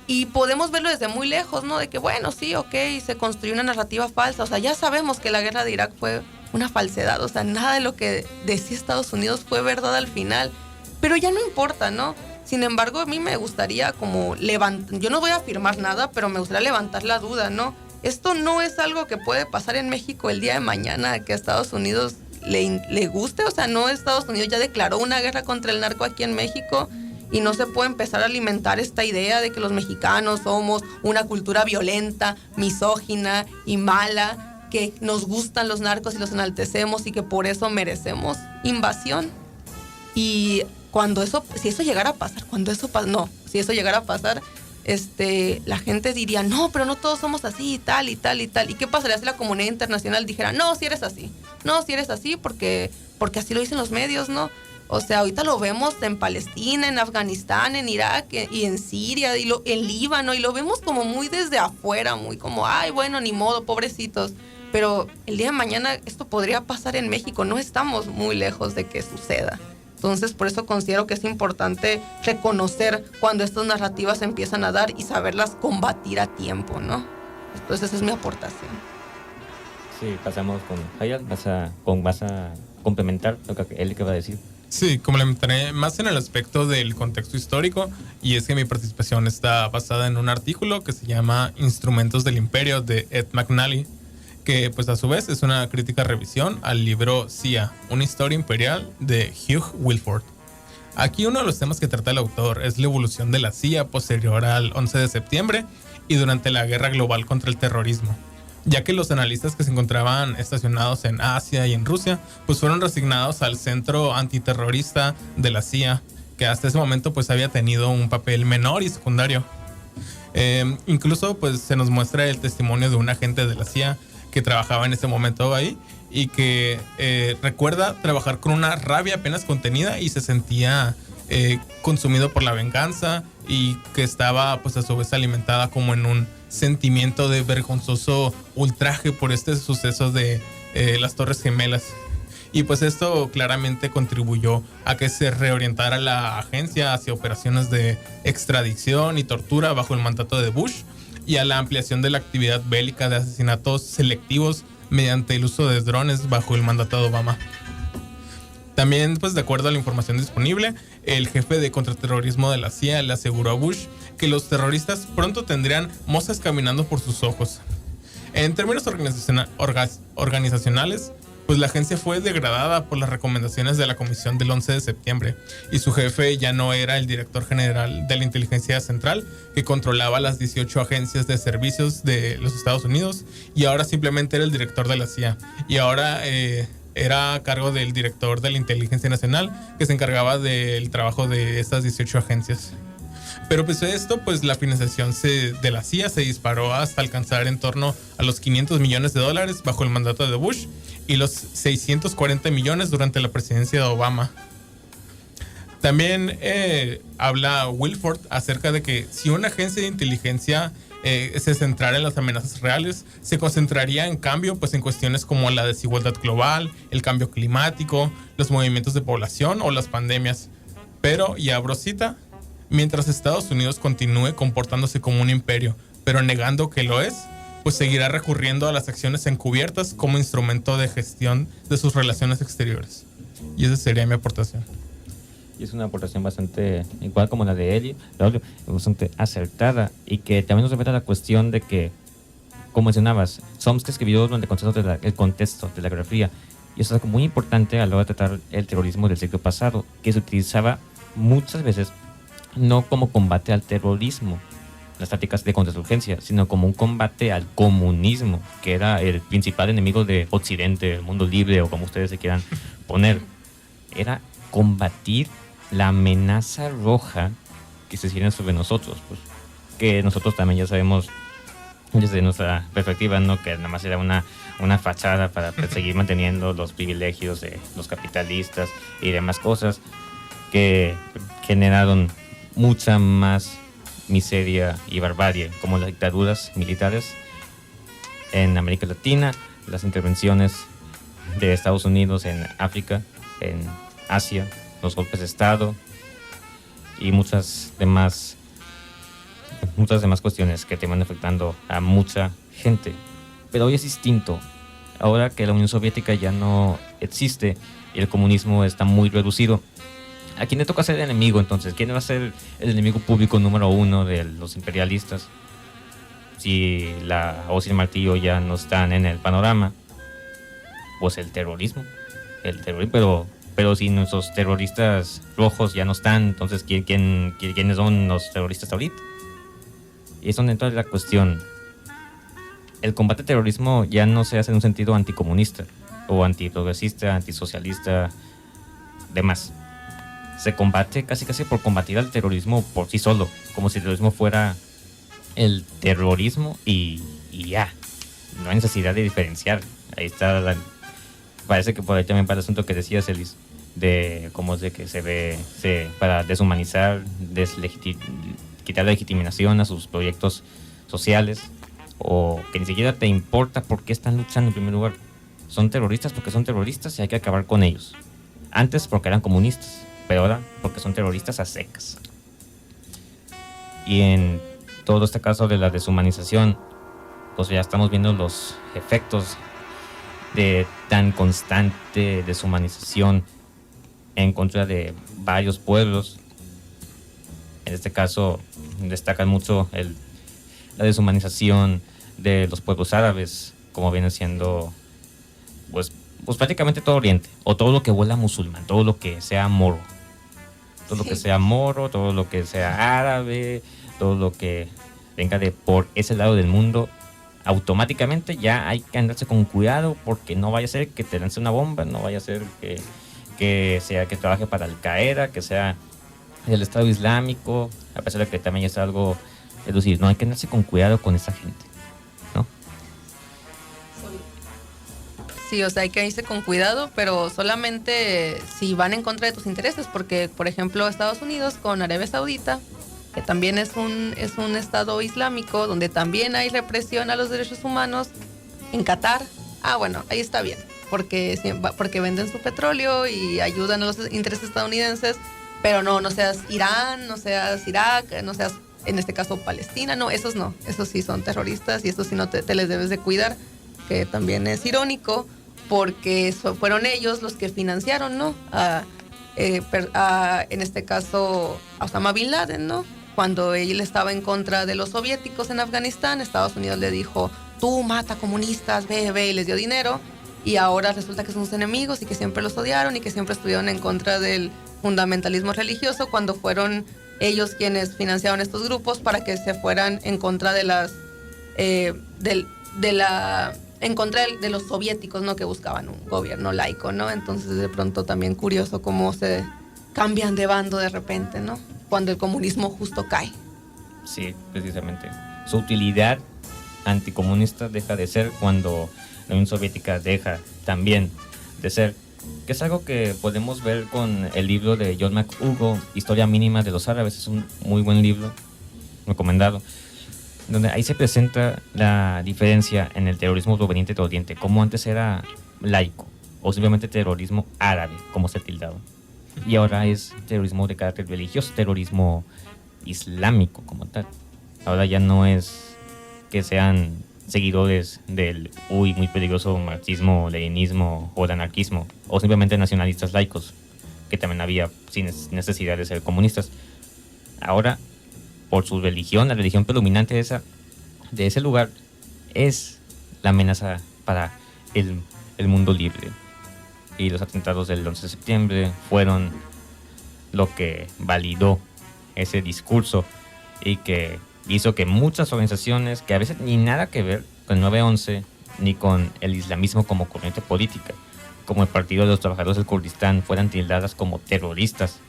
Y podemos verlo desde muy lejos, ¿no? De que, bueno, sí, ok, se construyó una narrativa falsa. O sea, ya sabemos que la guerra de Irak fue una falsedad. O sea, nada de lo que decía Estados Unidos fue verdad al final. Pero ya no importa, ¿no? Sin embargo, a mí me gustaría como yo no voy a afirmar nada, pero me gustaría levantar la duda, ¿no? Esto no es algo que puede pasar en México el día de mañana, que a Estados Unidos le guste. O sea, no, Estados Unidos ya declaró una guerra contra el narco aquí en México y no se puede empezar a alimentar esta idea de que los mexicanos somos una cultura violenta, misógina y mala, que nos gustan los narcos y los enaltecemos y que por eso merecemos invasión. Y si eso llegara a pasar, la gente diría, no, pero no todos somos así y tal y tal y tal. ¿Y qué pasaría si la comunidad internacional dijera, no, si eres así, porque así lo dicen los medios, ¿no? O sea, ahorita lo vemos en Palestina, en Afganistán, en Irak y en Siria, en Líbano, y lo vemos como muy desde afuera, muy como, ay, bueno, ni modo, pobrecitos. Pero el día de mañana esto podría pasar en México, no estamos muy lejos de que suceda. Entonces, por eso considero que es importante reconocer cuando estas narrativas empiezan a dar y saberlas combatir a tiempo, ¿no? Entonces, esa es mi aportación. Sí, pasamos con Hayat. ¿Vas a complementar lo que él va a decir? Sí, complementaré más en el aspecto del contexto histórico, y es que mi participación está basada en un artículo que se llama Instrumentos del Imperio de Ed McNally, que pues a su vez es una crítica revisión al libro CIA, una historia imperial de Hugh Wilford. Aquí uno de los temas que trata el autor es la evolución de la CIA posterior al 11 de septiembre y durante la guerra global contra el terrorismo, ya que los analistas que se encontraban estacionados en Asia y en Rusia pues fueron resignados al centro antiterrorista de la CIA, que hasta ese momento pues había tenido un papel menor y secundario. Incluso pues se nos muestra el testimonio de un agente de la CIA que trabajaba en ese momento ahí y que recuerda trabajar con una rabia apenas contenida y se sentía consumido por la venganza, y que estaba pues a su vez alimentada como en un sentimiento de vergonzoso ultraje por este suceso de las Torres Gemelas. Y pues esto claramente contribuyó a que se reorientara la agencia hacia operaciones de extradición y tortura bajo el mandato de Bush, y a la ampliación de la actividad bélica de asesinatos selectivos mediante el uso de drones bajo el mandato de Obama. También, pues de acuerdo a la información disponible, el jefe de contraterrorismo de la CIA le aseguró a Bush que los terroristas pronto tendrían moscas caminando por sus ojos. En términos organizacionales, pues la agencia fue degradada por las recomendaciones de la Comisión del 11 de septiembre, y su jefe ya no era el director general de la Inteligencia Central, que controlaba las 18 agencias de servicios de los Estados Unidos, y ahora simplemente era el director de la CIA, y ahora era a cargo del director de la Inteligencia Nacional, que se encargaba del trabajo de estas 18 agencias. Pero pese a esto, pues la financiación de la CIA se disparó hasta alcanzar en torno a los $500 millones bajo el mandato de Bush y los 640 millones durante la presidencia de Obama. También habla Wilford acerca de que si una agencia de inteligencia se centrara en las amenazas reales, se concentraría en cambio pues en cuestiones como la desigualdad global, el cambio climático, los movimientos de población o las pandemias. Pero, y abro cita, mientras Estados Unidos continúe comportándose como un imperio, pero negando que lo es, pues seguirá recurriendo a las acciones encubiertas como instrumento de gestión de sus relaciones exteriores. Y esa sería mi aportación. Y es una aportación bastante, igual como la de Eli, bastante acertada, y que también nos revela la cuestión de que, como mencionabas, Chomsky escribió durante el contexto de la Guerra Fría, y eso es algo muy importante a la hora de tratar el terrorismo del siglo pasado, que se utilizaba muchas veces no como combate al terrorismo, las tácticas de contrainsurgencia, sino como un combate al comunismo, que era el principal enemigo de Occidente, el mundo libre o como ustedes se quieran poner. Era combatir la amenaza roja que se cierne sobre nosotros, pues, que nosotros también ya sabemos desde nuestra perspectiva, ¿no? Que nada más era una fachada para seguir manteniendo los privilegios de los capitalistas y demás cosas que generaron mucha más miseria y barbarie, como las dictaduras militares en América Latina, las intervenciones de Estados Unidos en África, en Asia, los golpes de Estado y muchas demás cuestiones que te van afectando a mucha gente. Pero hoy es distinto. Ahora que la Unión Soviética ya no existe y el comunismo está muy reducido, ¿a quién le toca ser el enemigo entonces? ¿Quién va a ser el enemigo público número uno de los imperialistas? Si la hoz y el martillo ya no están en el panorama, pues el terrorismo. Pero si nuestros terroristas rojos ya no están, entonces ¿quiénes son los terroristas ahorita? Y es donde entra la cuestión. El combate al terrorismo ya no se hace en un sentido anticomunista o antiprogresista, antisocialista, demás. Se combate casi por combatir al terrorismo por sí solo, como si el terrorismo fuera el terrorismo y ya. No hay necesidad de diferenciar. Ahí está parece que por ahí también para el asunto que decías, Elis, de cómo es de que para deshumanizar, quitar la legitimación a sus proyectos sociales, o que ni siquiera te importa por qué están luchando en primer lugar. Son terroristas porque son terroristas y hay que acabar con ellos. Antes porque eran comunistas, pero ahora porque son terroristas a secas. Y en todo este caso de la deshumanización, pues ya estamos viendo los efectos de tan constante deshumanización en contra de varios pueblos. En este caso destacan mucho la deshumanización de los pueblos árabes, como viene siendo pues prácticamente todo Oriente, o todo lo que huela musulmán, todo lo que sea moro, todo lo que sea moro, todo lo que sea árabe, todo lo que venga de por ese lado del mundo. Automáticamente ya hay que andarse con cuidado, porque no vaya a ser que te lance una bomba, no vaya a ser que trabaje para Al Qaeda, que sea el Estado Islámico, a pesar de que también es algo, es decir, no hay que andarse con cuidado con esa gente, ¿no? Sí, o sea, hay que irse con cuidado, pero solamente si van en contra de tus intereses, porque, por ejemplo, Estados Unidos con Arabia Saudita, que también es un estado islámico, donde también hay represión a los derechos humanos. En Qatar, bueno, ahí está bien, porque venden su petróleo y ayudan a los intereses estadounidenses, pero no seas Irán, no seas Irak, no seas, en este caso, Palestina, no, esos sí son terroristas y esos sí no te les debes de cuidar, que también es irónico, porque fueron ellos los que financiaron, ¿no? En este caso, a Osama Bin Laden, ¿no? Cuando él estaba en contra de los soviéticos en Afganistán, Estados Unidos le dijo, tú mata comunistas, ve, y les dio dinero, y ahora resulta que son sus enemigos y que siempre los odiaron y que siempre estuvieron en contra del fundamentalismo religioso, cuando fueron ellos quienes financiaron estos grupos para que se fueran en contra de los soviéticos, ¿no? Que buscaban un gobierno laico, ¿no? Entonces, de pronto también curioso cómo se cambian de bando de repente, ¿no? cuando el comunismo justo cae. Sí, precisamente. Su utilidad anticomunista deja de ser cuando la Unión Soviética deja también de ser. Que es algo que podemos ver con el libro de John McHugh, Historia Mínima de los Árabes. Es un muy buen libro, recomendado, donde ahí se presenta la diferencia en el terrorismo proveniente de Oriente, como antes era laico o simplemente terrorismo árabe, como se tildaba, y ahora es terrorismo de carácter religioso, terrorismo islámico como tal. Ahora ya no es que sean seguidores del muy peligroso marxismo, leninismo o el anarquismo, o simplemente nacionalistas laicos, que también había sin necesidad de ser comunistas. Ahora, por su religión, la religión predominante de ese lugar es la amenaza para el mundo libre. Y los atentados del 11 de septiembre fueron lo que validó ese discurso y que hizo que muchas organizaciones que a veces ni nada que ver con el 9/11 ni con el islamismo como corriente política, como el Partido de los Trabajadores del Kurdistán, fueran tildadas como terroristas,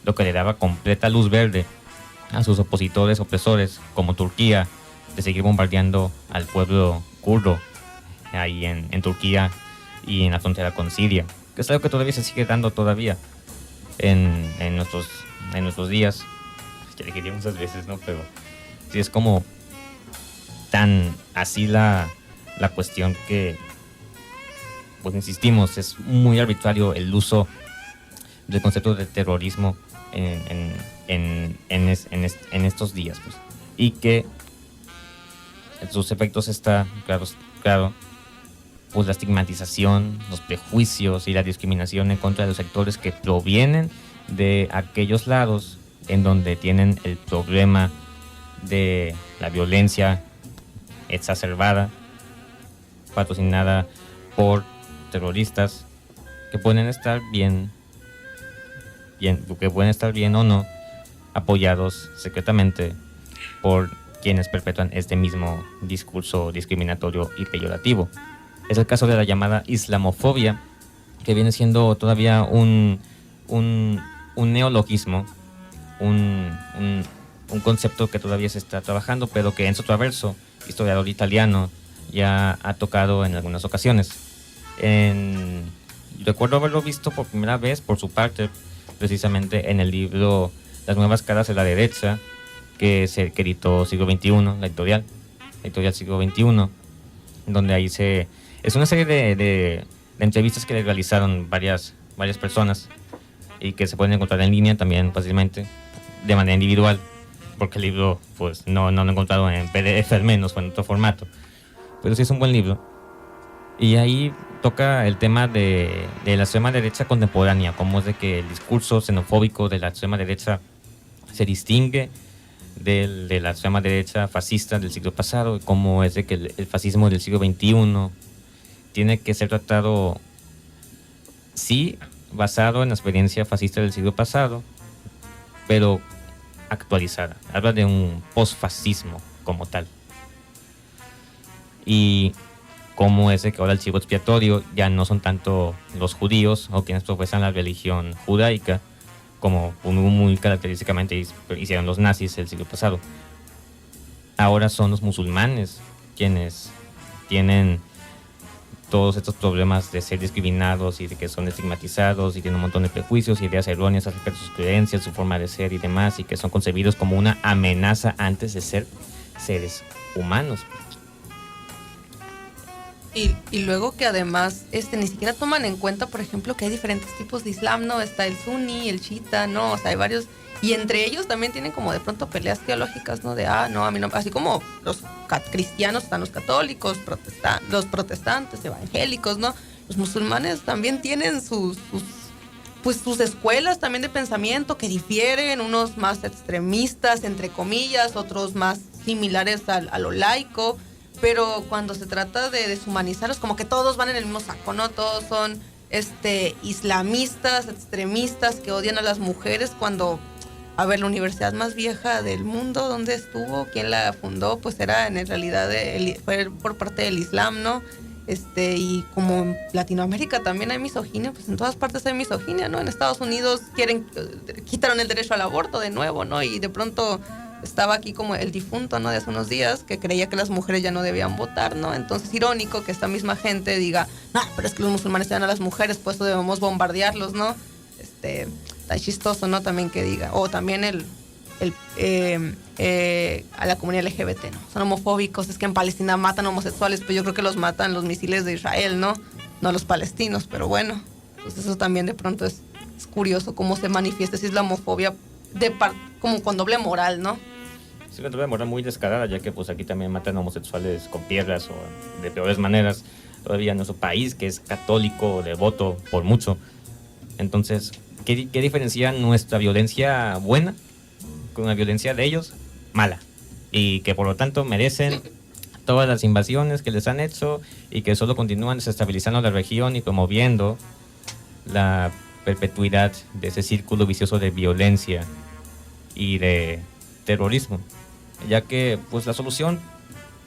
lo que le daba completa luz verde a sus opositores opresores como Turquía de seguir bombardeando al pueblo kurdo ahí en Turquía y en la frontera con Siria, que es algo que todavía se sigue dando todavía en nuestros días. Ya dije muchas veces, ¿no? Pero sí es como tan así la cuestión que, pues insistimos, es muy arbitrario el uso del concepto de terrorismo en estos días, pues. Y que sus efectos está claro, pues la estigmatización, los prejuicios y la discriminación en contra de los sectores que provienen de aquellos lados en donde tienen el problema de la violencia exacerbada, patrocinada por terroristas que pueden estar bien o no, apoyados secretamente por quienes perpetúan este mismo discurso discriminatorio y peyorativo. Es el caso de la llamada islamofobia, que viene siendo todavía un neologismo, un concepto que todavía se está trabajando, pero que Enzo Traverso, historiador italiano, ya ha tocado en algunas ocasiones. Recuerdo haberlo visto por primera vez por su parte, precisamente en el libro Las nuevas caras de la derecha, que editó Siglo XXI, la editorial Siglo XXI, donde ahí es una serie de entrevistas que le realizaron varias personas y que se pueden encontrar en línea también fácilmente, de manera individual, porque el libro pues no lo he encontrado en PDF, al menos, o en otro formato, pero sí es un buen libro. Y ahí toca el tema de la extrema derecha contemporánea, cómo es de que el discurso xenofóbico de la extrema derecha se distingue de la extrema derecha fascista del siglo pasado, y cómo es de que el fascismo del siglo XXI tiene que ser tratado, sí, basado en la experiencia fascista del siglo pasado, pero actualizada. Habla de un posfascismo como tal. Y cómo es de que ahora el chivo expiatorio ya no son tanto los judíos o quienes profesan la religión judaica, como muy característicamente hicieron los nazis el siglo pasado. Ahora son los musulmanes quienes tienen todos estos problemas de ser discriminados y de que son estigmatizados y tienen un montón de prejuicios y ideas erróneas acerca de sus creencias, su forma de ser y demás, y que son concebidos como una amenaza antes de ser seres humanos. Y luego que además ni siquiera toman en cuenta, por ejemplo, que hay diferentes tipos de islam, ¿no? Está el suní, el chiita, ¿no? O sea, hay varios. Y entre ellos también tienen como de pronto peleas teológicas, ¿no? De, no, a mí no. Así como los cristianos están los católicos, los protestantes, evangélicos, ¿no? Los musulmanes también tienen sus escuelas también de pensamiento que difieren, unos más extremistas, entre comillas, otros más similares a lo laico. Pero cuando se trata de deshumanizarlos, como que todos van en el mismo saco, ¿no? Todos son islamistas, extremistas, que odian a las mujeres cuando, a ver, la universidad más vieja del mundo, ¿dónde estuvo? ¿Quién la fundó? Pues era en realidad fue por parte del Islam, ¿no? Y como en Latinoamérica también hay misoginia, pues en todas partes hay misoginia, ¿no? En Estados Unidos quitaron el derecho al aborto de nuevo, ¿no? Y de pronto estaba aquí como el difunto, ¿no? De hace unos días, que creía que las mujeres ya no debían votar, ¿no? Entonces, irónico que esta misma gente diga, no, pero es que los musulmanes te dan a las mujeres, pues eso debemos bombardearlos, ¿no? Tan chistoso, ¿no? También que diga, o también a la comunidad LGBT, ¿no? Son homofóbicos, es que en Palestina matan homosexuales, pero yo creo que los matan los misiles de Israel, ¿no? No los palestinos, pero bueno, pues eso también de pronto es curioso cómo se manifiesta esa islamofobia como con doble moral, ¿no? Es una doble moral muy descarada, ya que pues aquí también matan homosexuales con piedras o de peores maneras. Todavía en nuestro país, que es católico, devoto por mucho. Entonces, ¿qué diferencia nuestra violencia buena con la violencia de ellos mala? Y que por lo tanto merecen todas las invasiones que les han hecho y que solo continúan desestabilizando la región y promoviendo la perpetuidad de ese círculo vicioso de violencia y de terrorismo, ya que pues la solución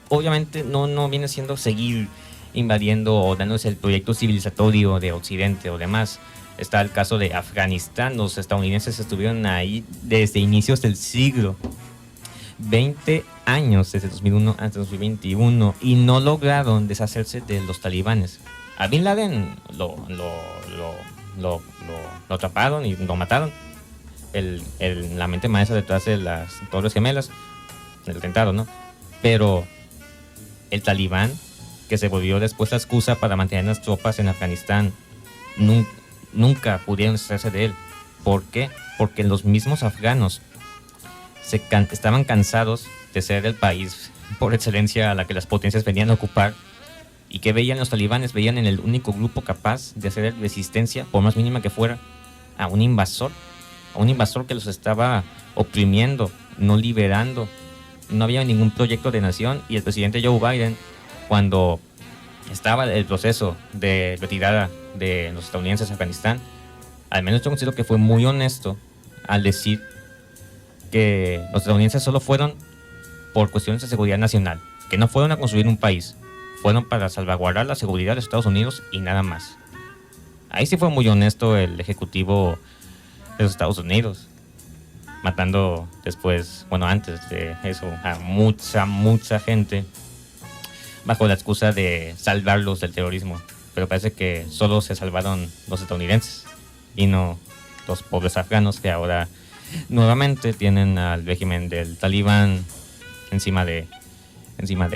obviamente no viene siendo seguir invadiendo o dándonos el proyecto civilizatorio de Occidente o demás. Está el caso de Afganistán. Los estadounidenses estuvieron ahí desde inicios del siglo, 20 años desde 2001 hasta 2021, y no lograron deshacerse de los talibanes. A Bin Laden lo atraparon y lo mataron. La mente maestra detrás de las Torres Gemelas, el atentado, ¿no? Pero el talibán, que se volvió después la excusa para mantener las tropas en Afganistán, nunca pudieron deshacerse de él. ¿Por qué? Porque los mismos afganos estaban cansados de ser el país por excelencia a la que las potencias venían a ocupar. ¿Y qué veían los talibanes? Veían en el único grupo capaz de hacer resistencia, por más mínima que fuera, a un invasor que los estaba oprimiendo, no liberando. No había ningún proyecto de nación, y el presidente Joe Biden, cuando estaba el proceso de retirada de los estadounidenses a Afganistán, al menos yo considero que fue muy honesto al decir que los estadounidenses solo fueron por cuestiones de seguridad nacional, que no fueron a construir un país, fueron para salvaguardar la seguridad de Estados Unidos y nada más. Ahí sí fue muy honesto el ejecutivo de los Estados Unidos, matando después, antes de eso, a mucha gente bajo la excusa de salvarlos del terrorismo. Pero parece que solo se salvaron los estadounidenses y no los pobres afganos, que ahora nuevamente tienen al régimen del talibán encima de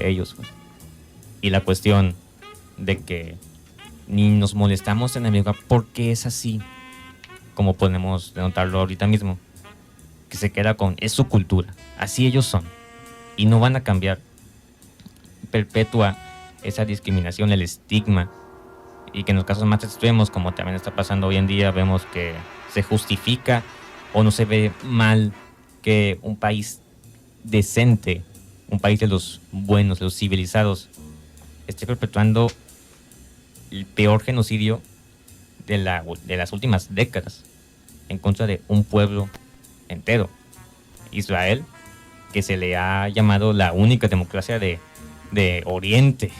ellos. Y la cuestión de que ni nos molestamos en el lugar porque es así, como podemos denotarlo ahorita mismo, que se queda con, es su cultura, así ellos son, y no van a cambiar. Perpetúa esa discriminación, el estigma, y que en los casos más extremos, como también está pasando hoy en día, vemos que se justifica o no se ve mal que un país decente, un país de los buenos, de los civilizados, esté perpetuando el peor genocidio de las últimas décadas en contra de un pueblo entero. Israel, que se le ha llamado la única democracia de Oriente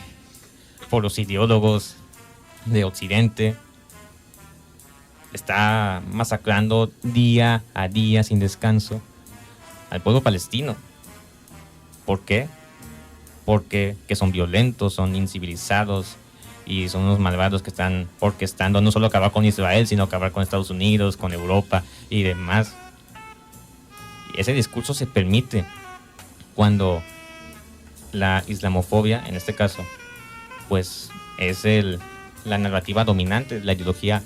por los ideólogos de Occidente, está masacrando día a día sin descanso al pueblo palestino. ¿Por qué? Porque son violentos, son incivilizados y son unos malvados que están orquestando no solo acabar con Israel, sino acabar con Estados Unidos, con Europa y demás. Y ese discurso se permite cuando la islamofobia, en este caso, pues es la narrativa dominante, la ideología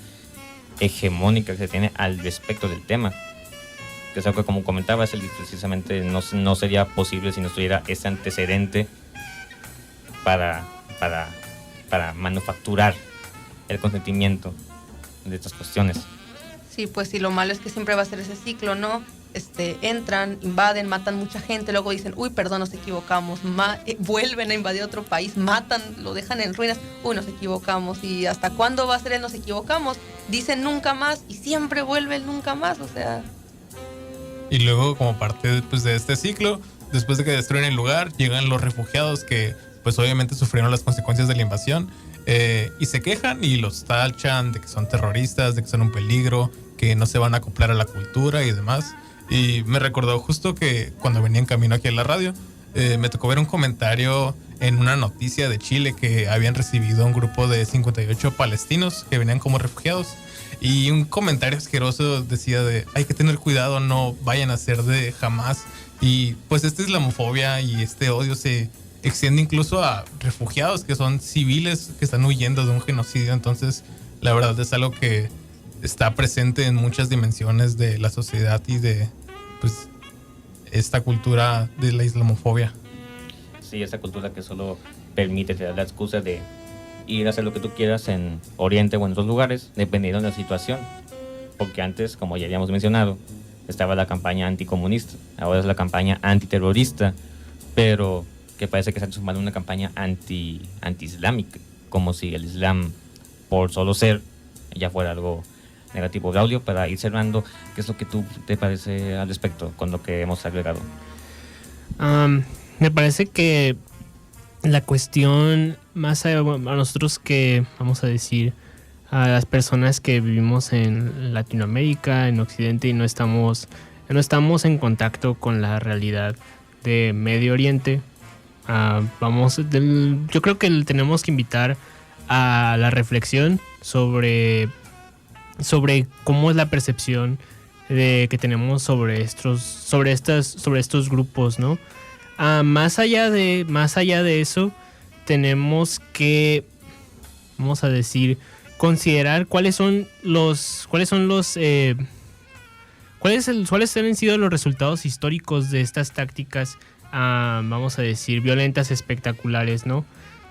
hegemónica que se tiene al respecto del tema. Que es algo que, como comentabas, precisamente no sería posible si no estuviera ese antecedente para manufacturar el consentimiento de estas cuestiones. Sí, pues sí, lo malo es que siempre va a ser ese ciclo, ¿no? Entran, invaden, matan mucha gente, luego dicen, uy, perdón, nos equivocamos, vuelven a invadir otro país, matan, lo dejan en ruinas, uy, nos equivocamos, y ¿hasta cuándo va a ser el nos equivocamos? Dicen nunca más, y siempre vuelve el nunca más, o sea... Y luego, como parte de este ciclo, después de que destruyen el lugar, llegan los refugiados que pues obviamente sufrieron las consecuencias de la invasión, y se quejan y los tachan de que son terroristas, de que son un peligro, que no se van a acoplar a la cultura y demás. Y me recordó justo que cuando venía en camino aquí a la radio, me tocó ver un comentario en una noticia de Chile que habían recibido un grupo de 58 palestinos que venían como refugiados. Y un comentario asqueroso decía de hay que tener cuidado, no vayan a ser de Hamas. Y pues esta islamofobia y este odio se extiende incluso a refugiados que son civiles que están huyendo de un genocidio. Entonces la verdad es algo que está presente en muchas dimensiones de la sociedad y de pues esta cultura de la islamofobia. Sí, esa cultura que solo permite, te da la excusa de ir a hacer lo que tú quieras en Oriente o en otros lugares, dependiendo de la situación. Porque antes, como ya habíamos mencionado, estaba la campaña anticomunista, ahora es la campaña antiterrorista, pero que parece que están sumando una campaña anti-islámica, como si el Islam, por solo ser, ya fuera algo negativo. Claudio, para ir cerrando, ¿qué es lo que tú te parece al respecto con lo que hemos agregado? Me parece que la cuestión más a nosotros que, vamos a decir, a las personas que vivimos en Latinoamérica, en Occidente, y no estamos en contacto con la realidad de Medio Oriente, yo creo que tenemos que invitar a la reflexión sobre cómo es la percepción que tenemos sobre estos grupos, ¿no? Más allá de eso, tenemos que, vamos a decir, considerar cuáles han sido los resultados históricos de estas tácticas, vamos a decir, violentas, espectaculares, ¿no?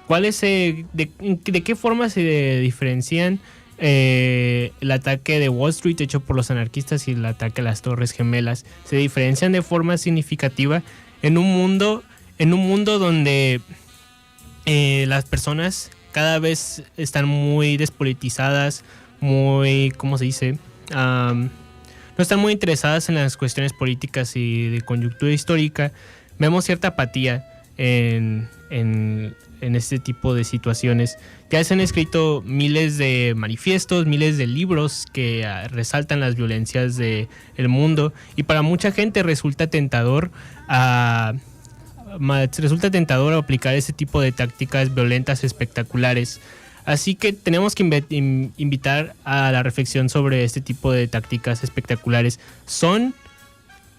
¿De qué forma se diferencian el ataque de Wall Street hecho por los anarquistas y el ataque a las Torres Gemelas? Se diferencian de forma significativa en un mundo donde las personas cada vez están muy despolitizadas, muy, ¿cómo se dice? No están muy interesadas en las cuestiones políticas y de coyuntura histórica. Vemos cierta apatía en este tipo de situaciones. Ya se han escrito miles de manifiestos, miles de libros que resaltan las violencias del mundo, y para mucha gente resulta tentador aplicar ese tipo de tácticas violentas, espectaculares. Así que tenemos que invitar a la reflexión sobre este tipo de tácticas espectaculares.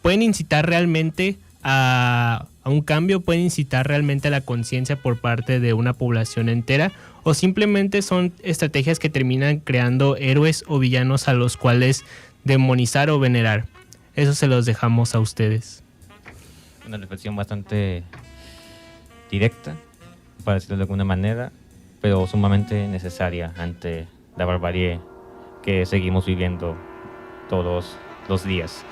Pueden incitar realmente a un cambio, pueden incitar realmente a la conciencia por parte de una población entera, o simplemente son estrategias que terminan creando héroes o villanos a los cuales demonizar o venerar. Eso se los dejamos a ustedes. Una reflexión bastante directa, para decirlo de alguna manera, pero sumamente necesaria ante la barbarie que seguimos viviendo todos los días.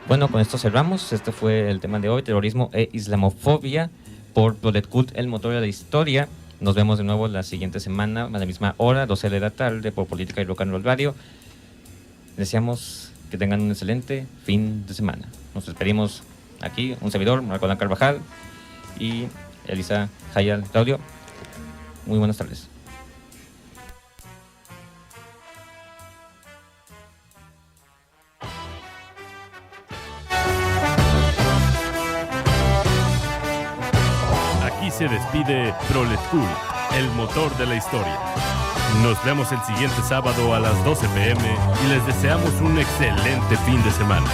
Bueno, con esto cerramos. Este fue el tema de hoy: terrorismo e islamofobia, por Prolet Cult, el motor de la historia. Nos vemos de nuevo la siguiente semana, a la misma hora, 12 de la tarde, por Política y Rock and Roll Radio. Deseamos que tengan un excelente fin de semana. Nos despedimos aquí, un servidor, Marcolán Carvajal, y Elisa Hayal Claudio. Muy buenas tardes. Aquí se despide Prolet Cult, el motor de la historia. Nos vemos el siguiente sábado a las 12 p.m. y les deseamos un excelente fin de semana.